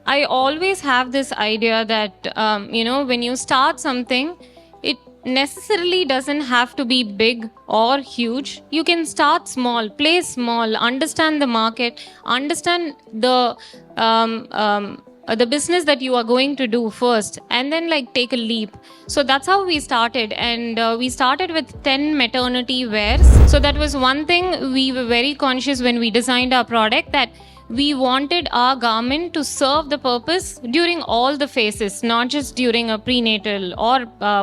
I always have this idea that, when you start something, it necessarily doesn't have to be big or huge. You can start small, play small, understand the market, understand the business that you are going to do first, and then like take a leap. So that's how we started, and we started with 10 maternity wears. So that was one thing we were very conscious when we designed our product, that we wanted our garment to serve the purpose during all the phases, not just during a prenatal or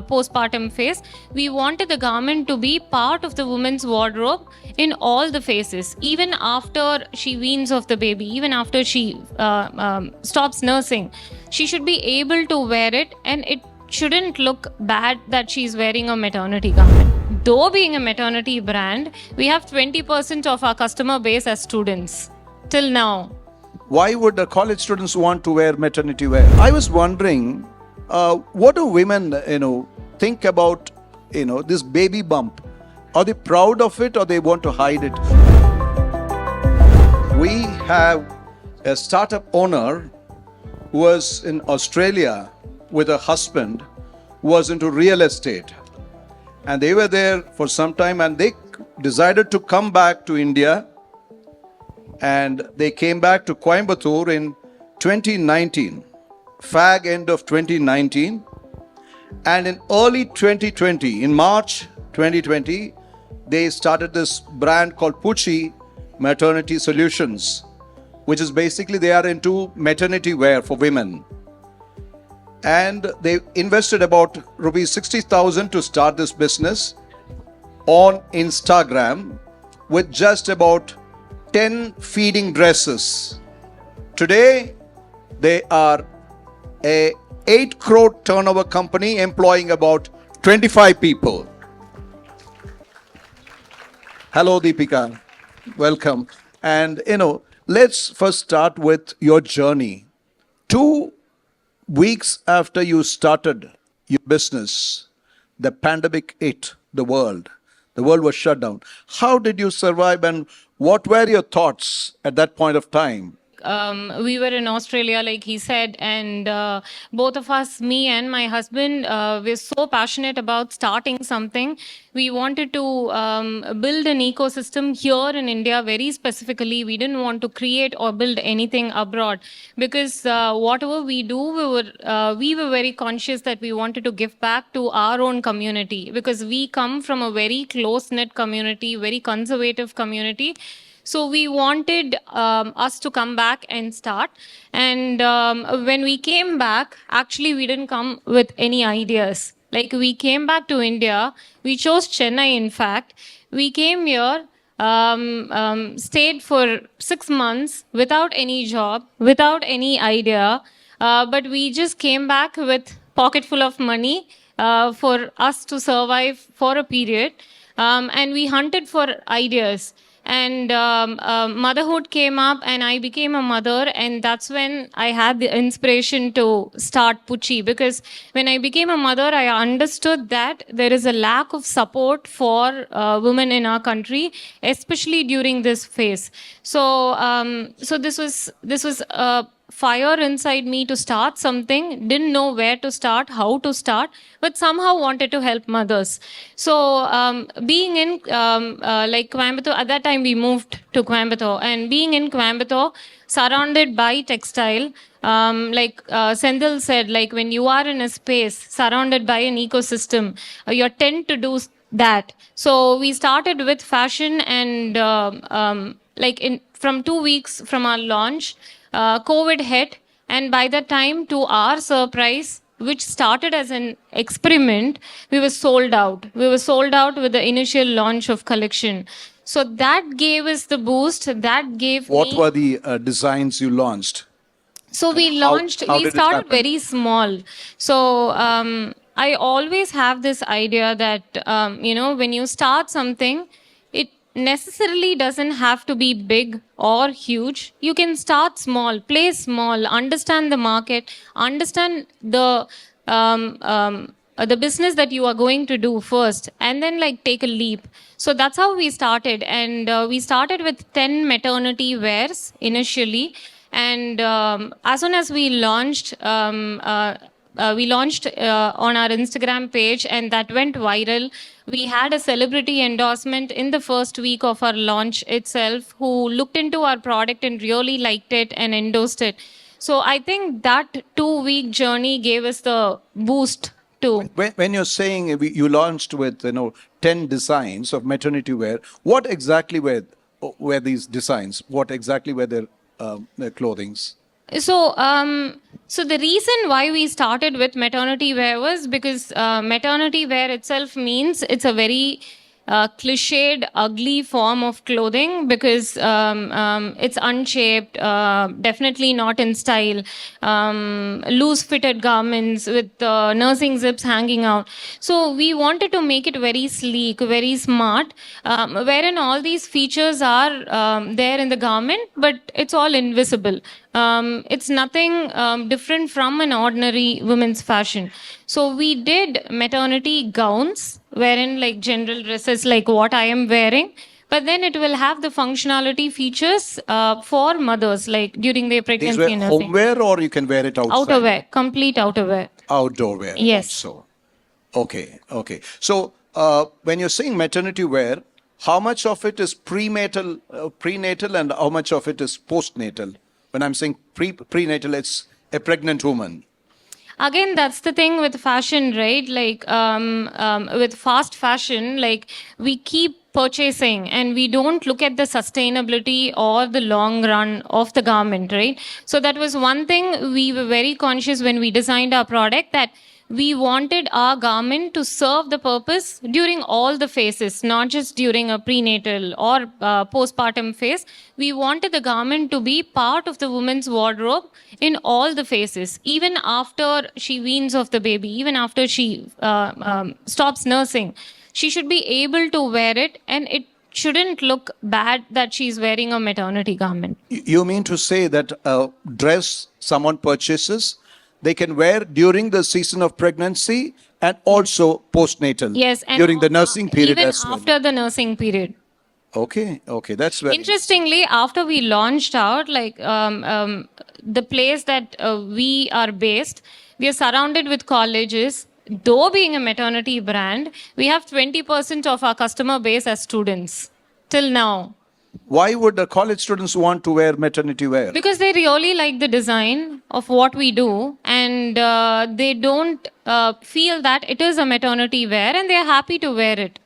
postpartum phase. We wanted the garment to be part of the woman's wardrobe in all the phases, even after she weans off the baby, even after she stops nursing. She should be able to wear it, and it shouldn't look bad that she's wearing a maternity garment. Though being a maternity brand, we have 20% of our customer base as students till now. Why would the college students want to wear maternity wear? I was wondering, what do women, think about, this baby bump? Are they proud of it or they want to hide it? We have a startup owner who was in Australia with a husband who was into real estate. And they were there for some time and they decided to come back to India. And they came back to Coimbatore in 2019, fag end of 2019. And in early 2020, in March 2020, they started this brand called Putchi Maternity Solutions, which is basically they are into maternity wear for women. And they invested about rupees 60,000 to start this business on Instagram with just about 10 feeding dresses. Today, they are a 8 crore turnover company employing about 25 people. Hello, Deepika. Welcome. And, let's first start with your journey. 2 weeks after you started your business, the pandemic hit the world. The world was shut down. How did you survive and what were your thoughts at that point of time? We were in Australia, like he said, and both of us, me and my husband, we're so passionate about starting something. We wanted to build an ecosystem here in India very specifically. We didn't want to create or build anything abroad because whatever we do, we were very conscious that we wanted to give back to our own community because we come from a very close-knit community, very conservative community. So we wanted us to come back and start. And when we came back, actually, we didn't come with any ideas. Like we came back to India. We chose Chennai, in fact. We came here, stayed for 6 months without any job, without any idea. But we just came back with pocket full of money for us to survive for a period. And we hunted for ideas. And motherhood came up and I became a mother, and that's when I had the inspiration to start Putchi, because when I became a mother I understood that there is a lack of support for women in our country, especially during this phase. So this was a fire inside me to start something. Didn't know where to start, how to start, but somehow wanted to help mothers. So being in like Coimbatore, at that time we moved to Coimbatore, and being in Coimbatore, surrounded by textile, like Sendil said, like when you are in a space surrounded by an ecosystem, you tend to do that. So we started with fashion, and from 2 weeks from our launch, COVID hit, and by the time, to our surprise, which started as an experiment, we were sold out. We were sold out with the initial launch of collection. So that gave us the boost. That gave What me... were the designs you launched? So we launched, how we did it started happen? very small. So I always have this idea that, when you start something, it necessarily doesn't have to be big or huge. You can start small, play small, understand the market, understand the business that you are going to do first, and then like take a leap. So that's how we started. And we started with 10 maternity wears initially. And as soon as we launched on our Instagram page, and that went viral. We had a celebrity endorsement in the first week of our launch itself, who looked into our product and really liked it and endorsed it. So I think that 2 week journey gave us the boost to. When you're saying you launched with 10 designs of maternity wear, what exactly were these designs? What exactly were their clothings? So the reason why we started with maternity wear was because maternity wear itself means it's a very cliched, ugly form of clothing, because it's unshaped, definitely not in style, loose-fitted garments with nursing zips hanging out. So we wanted to make it very sleek, very smart, wherein all these features are there in the garment, but it's all invisible. It's nothing different from an ordinary women's fashion. So we did maternity gowns, wherein like general dresses like what I am wearing, but then it will have the functionality features for mothers, like during their These pregnancy were and nursing. homeware, or you can wear it outside? Outerwear, complete outerwear. Outdoor wear. Yes. So, okay. So, when you're saying maternity wear, how much of it is prenatal, and how much of it is postnatal? When I'm saying prenatal, it's a pregnant woman. Again, that's the thing with fashion, right? Like with fast fashion, like we keep purchasing and we don't look at the sustainability or the long run of the garment, right? So that was one thing we were very conscious when we designed our product, that we wanted our garment to serve the purpose during all the phases, not just during a prenatal or postpartum phase. We wanted the garment to be part of the woman's wardrobe in all the phases, even after she weans off the baby, even after she stops nursing. She should be able to wear it, and it shouldn't look bad that she's wearing a maternity garment. You mean to say that a dress someone purchases, they can wear during the season of pregnancy and also postnatal? Yes, and during the nursing period even as well. after the nursing period. Okay, that's very Interestingly, after we launched out, like the place that we are based, we are surrounded with colleges. Though being a maternity brand, we have 20% of our customer base as students till now. Why would the college students want to wear maternity wear? Because they really like the design of what we do, and they don't feel that it is a maternity wear, and they're happy to wear it.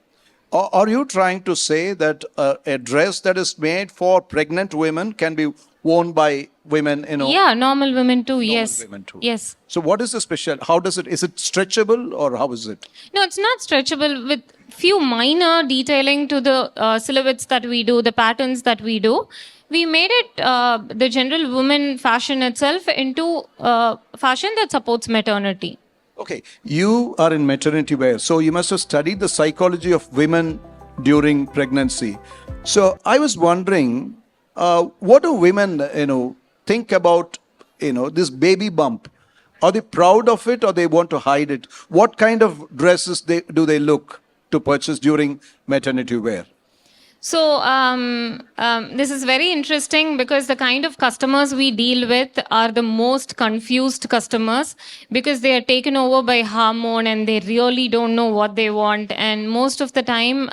Are you trying to say that a dress that is made for pregnant women can be worn by women, Yeah, normal women too. Yes. women too? Yes. So what is the special? How does it? Is it stretchable, or how is it? No, it's not stretchable, with few minor detailing to the silhouettes that we do, the patterns that we do. We made it the general woman fashion itself into fashion that supports maternity. Okay, you are in maternity wear, so you must have studied the psychology of women during pregnancy. So I was wondering, what do women, think about, this baby bump? Are they proud of it, or they want to hide it? What kind of dresses do they look to purchase during maternity wear? So this is very interesting, because the kind of customers we deal with are the most confused customers, because they are taken over by hormone and they really don't know what they want. And most of the time,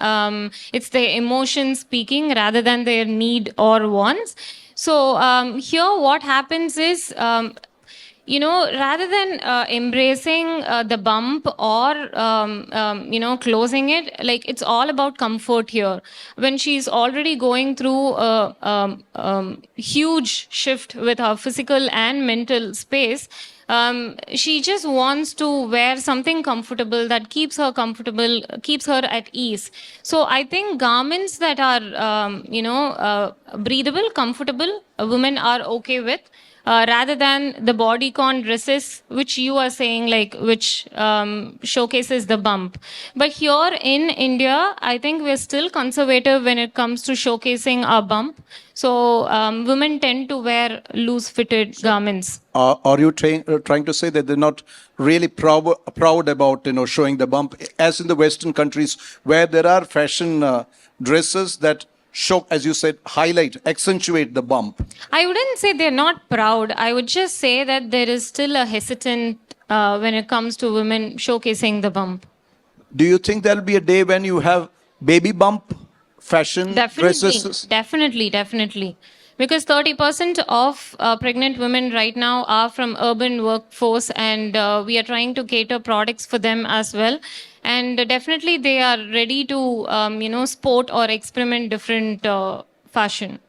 it's their emotions speaking rather than their need or wants. So here what happens is, rather than embracing the bump or, closing it, like it's all about comfort here. When she's already going through a huge shift with her physical and mental space, she just wants to wear something comfortable that keeps her comfortable, keeps her at ease. So I think garments that are, breathable, comfortable, women are okay with. Rather than the bodycon dresses, which you are saying, like, which showcases the bump. But here in India, I think we're still conservative when it comes to showcasing our bump. So women tend to wear loose-fitted garments. Are you trying to say that they're not really proud about showing the bump, as in the Western countries, where there are fashion dresses that show, as you said, highlight, accentuate the bump? I wouldn't say they're not proud. I would just say that there is still a hesitant when it comes to women showcasing the bump. Do you think there'll be a day when you have baby bump fashion dresses? Definitely. Because 30% of pregnant women right now are from urban workforce, and we are trying to cater products for them as well. And definitely they are ready to, sport or experiment different fashion.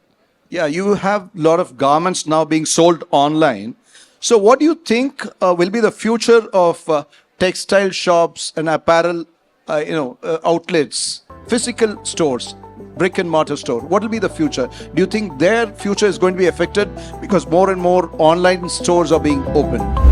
Yeah, you have a lot of garments now being sold online. So, what do you think will be the future of textile shops and apparel, outlets, physical stores, brick and mortar store? What will be the future? Do you think their future is going to be affected because more and more online stores are being opened?